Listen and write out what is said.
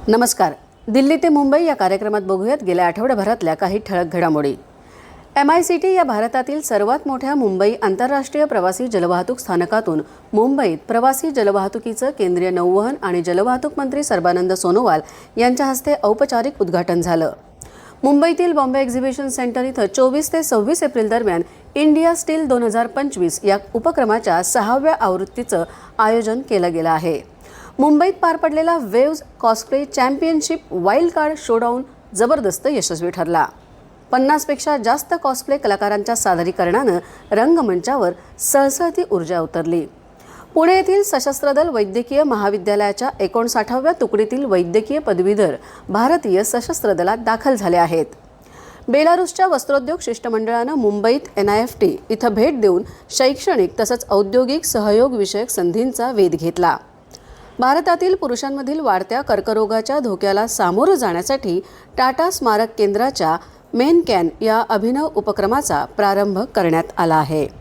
नमस्कार. दिल्ली ते मुंबई या कार्यक्रमात बघूयात गेल्या आठवड्याभरातल्या काही ठळक घडामोडी. MICT या भारतातील सर्वात मोठ्या मुंबई आंतरराष्ट्रीय प्रवासी जलवाहतूक स्थानकातून मुंबईत प्रवासी जलवाहतुकीचं केंद्रीय नौवहन आणि जलवाहतूक मंत्री सर्बानंद सोनोवाल यांच्या हस्ते औपचारिक उद्घाटन झालं. मुंबईतील बॉम्बे एक्झिबिशन सेंटर इथं 24 ते 26 एप्रिल दरम्यान इंडिया स्टील 2025 या उपक्रमाच्या 6व्या आवृत्तीचं आयोजन केलं गेलं आहे. मुंबईत पार पडलेला waves cosplay championship wild card showdown जबरदस्त यशस्वी ठरला. 50 पेक्षा जास्त कॉस्प्ले कलाकारांच्या सादरीकरणानं रंगमंचावर सळसळती ऊर्जा उतरली. पुणे येथील सशस्त्र दल वैद्यकीय महाविद्यालयाच्या 59व्या तुकडीतील वैद्यकीय पदवीधर भारतीय सशस्त्र दलात दाखल झाले आहेत. बेलारूसच्या वस्त्रोद्योग शिष्टमंडळानं मुंबईत NIFT इथं भेट देऊन शैक्षणिक तसंच औद्योगिक सहयोग विषयक संधींचा वेध घेतला. भारतातील पुरुषांमधील वाढत्या कर्करोगाच्या धोक्याला सामोरं जाण्यासाठी टाटा स्मारक केंद्राच्या मेन कॅन या अभिनव उपक्रमाचा प्रारंभ करण्यात आला आहे.